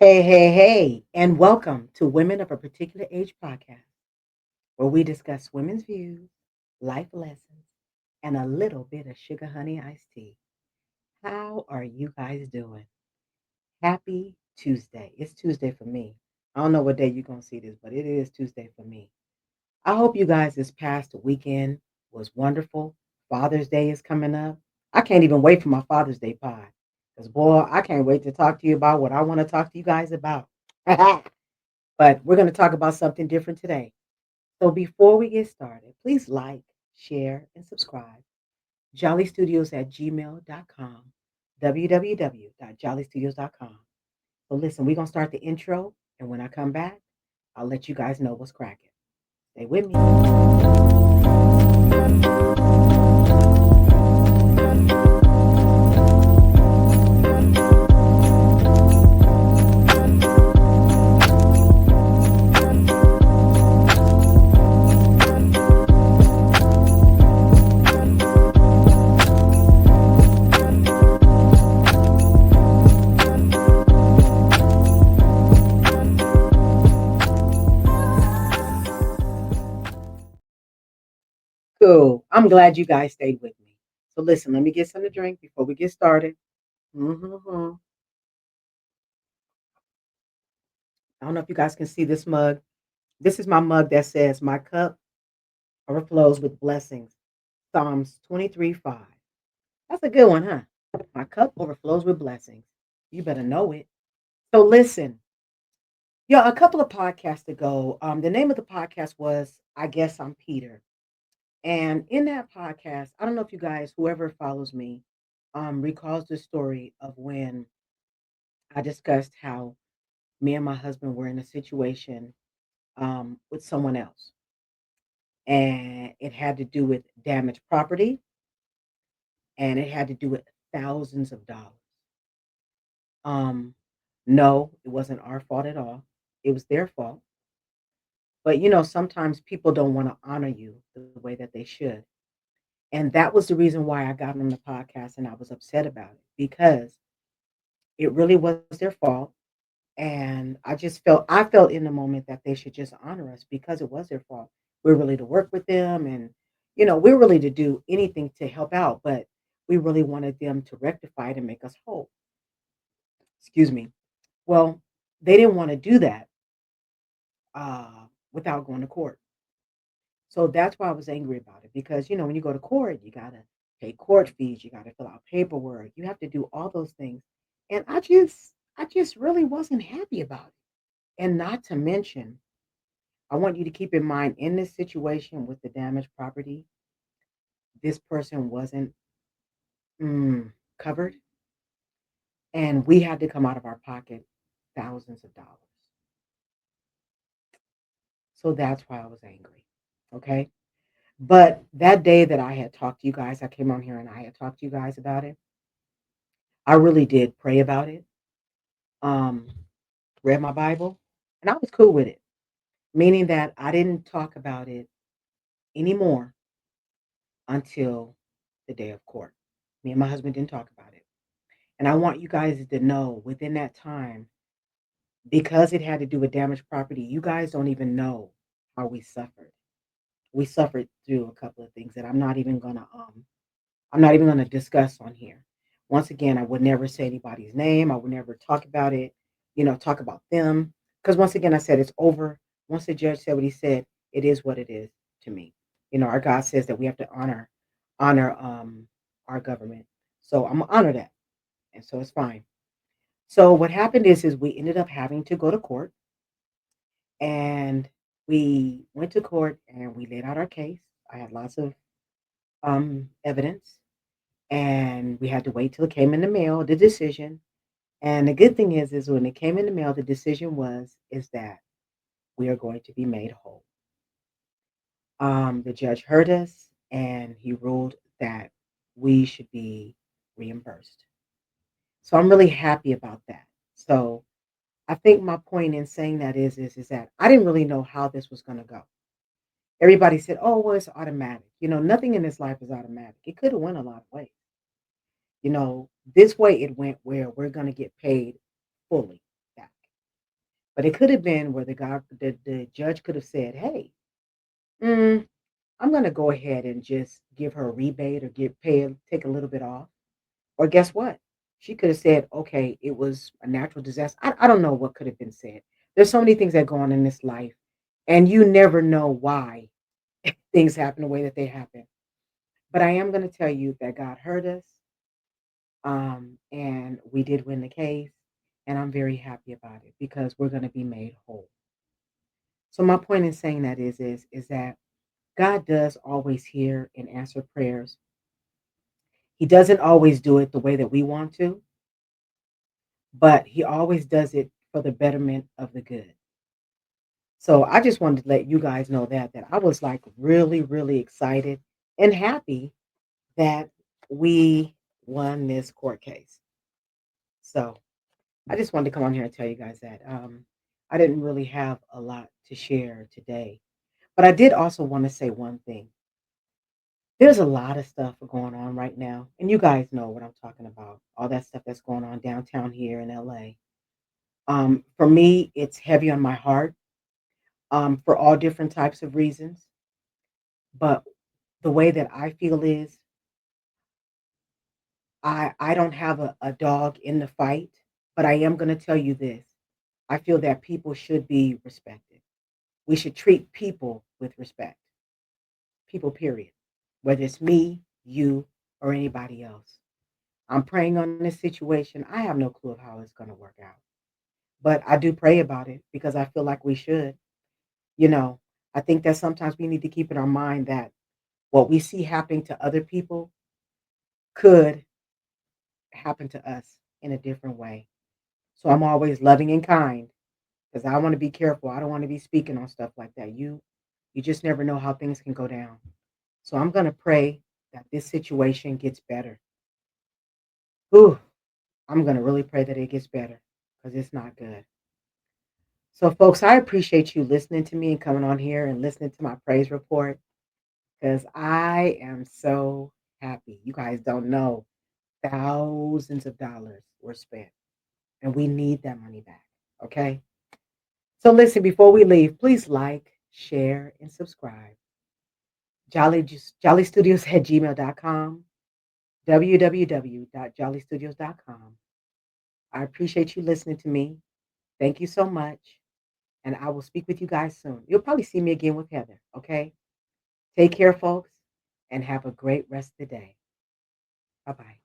Hey, hey, hey, and welcome to Women of a Particular Age podcast, where we discuss women's views, life lessons, and a little bit of sugar honey iced tea. How are you guys doing? Happy Tuesday. It's Tuesday for me. I don't know what day you're going to see this, but it is Tuesday for me. I hope you guys this past weekend was wonderful. Father's Day is coming up. I can't even wait for my Father's Day pie. Because, boy, I can't wait to talk to you about what I want to talk to you guys about. But we're going to talk about something different today. So before we get started, please like, share, and subscribe. Jollystudios at gmail.com, www.jollystudios.com. So listen, we're going to start the intro. And when I come back, I'll let you guys know what's cracking. Stay with me. Cool. I'm glad you guys stayed with me. So listen, let me get something to drink before we get started. hmm I don't know if you guys can see this mug. This is my mug that says, "My cup overflows with blessings." Psalms 23:5. That's a good one, huh? My cup overflows with blessings. You better know it. So listen, yeah, a couple of podcasts ago, the name of the podcast was "I Guess I'm Peter," and in that podcast, I don't know if you guys, whoever follows me, recalls the story of when I discussed how me and my husband were in a situation with someone else, and it had to do with damaged property, and it had to do with thousands of dollars. Um, no, it wasn't our fault at all. It was their fault. But sometimes people don't want to honor you the way that they should. And that was the reason why I got on the podcast and I was upset about it because it really was their fault. And I felt in the moment that they should just honor us because it was their fault. We're really to work with them and we're really to do anything to help out, but we really wanted them to rectify it and make us whole. Excuse me. Well, they didn't want to do that without going to court. So that's why I was angry about it because when you go to court, you gotta pay court fees, you gotta fill out paperwork, you have to do all those things, and I just really wasn't happy about it. And not to mention, I want you to keep in mind in this situation with the damaged property, this person wasn't covered, and we had to come out of our pocket thousands of dollars. So that's why I was angry. Okay. But that day that I had talked to you guys, I came on here and I had talked to you guys about it. I really did pray about it, um, read my Bible, and I was cool with it, meaning that I didn't talk about it anymore until the day of court. Me and my husband didn't talk about it. And I want you guys to know within that time, because it had to do with damaged property, you guys don't even know how we suffered. We suffered through a couple of things that I'm not even gonna discuss on here. Once again, I would never say anybody's name. I would never talk about it, talk about them. Because once again, I said it's over. Once the judge said what he said, it is what it is to me. Our God says that we have to honor our government. So I'm gonna honor that. And so it's fine. So what happened is we ended up having to go to court and we went to court and we laid out our case. I had lots of evidence and we had to wait till it came in the mail, the decision. And the good thing is when it came in the mail, the decision is that we are going to be made whole. The judge heard us and he ruled that we should be reimbursed. So I'm really happy about that. So I think my point in saying that is that I didn't really know how this was going to go. Everybody said, "Oh, well, it's automatic." Nothing in this life is automatic. It could have went a lot of ways. This way it went where we're going to get paid fully back. But it could have been where the judge could have said, "Hey, mm, I'm going to go ahead and just give her a rebate or take a little bit off." Or guess what? She could have said, "Okay, it was a natural disaster." I don't know what could have been said. There's so many things that go on in this life, and you never know why things happen the way that they happen. But I am going to tell you that God heard us, and we did win the case, and I'm very happy about it because we're going to be made whole. So my point in saying that is that God does always hear and answer prayers. He doesn't always do it the way that we want to, but he always does it for the betterment of the good. So I just wanted to let you guys know that I was like really, really excited and happy that we won this court case. So I just wanted to come on here and tell you guys that I didn't really have a lot to share today, but I did also want to say one thing. There's a lot of stuff going on right now, and you guys know what I'm talking about. All that stuff that's going on downtown here in LA. For me, it's heavy on my heart for all different types of reasons. But the way that I feel is I don't have a dog in the fight, but I am going to tell you this. I feel that people should be respected. We should treat people with respect. People, period. Whether it's me, you, or anybody else. I'm praying on this situation. I have no clue of how it's going to work out. But I do pray about it because I feel like we should. You know, I think that sometimes we need to keep in our mind that what we see happening to other people could happen to us in a different way. So I'm always loving and kind because I want to be careful. I don't want to be speaking on stuff like that. You just never know how things can go down. So I'm going to pray that this situation gets better. Ooh, I'm going to really pray that it gets better because it's not good. So, folks, I appreciate you listening to me and coming on here and listening to my praise report because I am so happy. You guys don't know, thousands of dollars were spent, and we need that money back. Okay. So, listen, before we leave, please like, share, and subscribe. Jollystudios at gmail.com, www.jollystudios.com. I appreciate you listening to me. Thank you so much. And I will speak with you guys soon. You'll probably see me again with Heather. Okay. Take care, folks, and have a great rest of the day. Bye bye.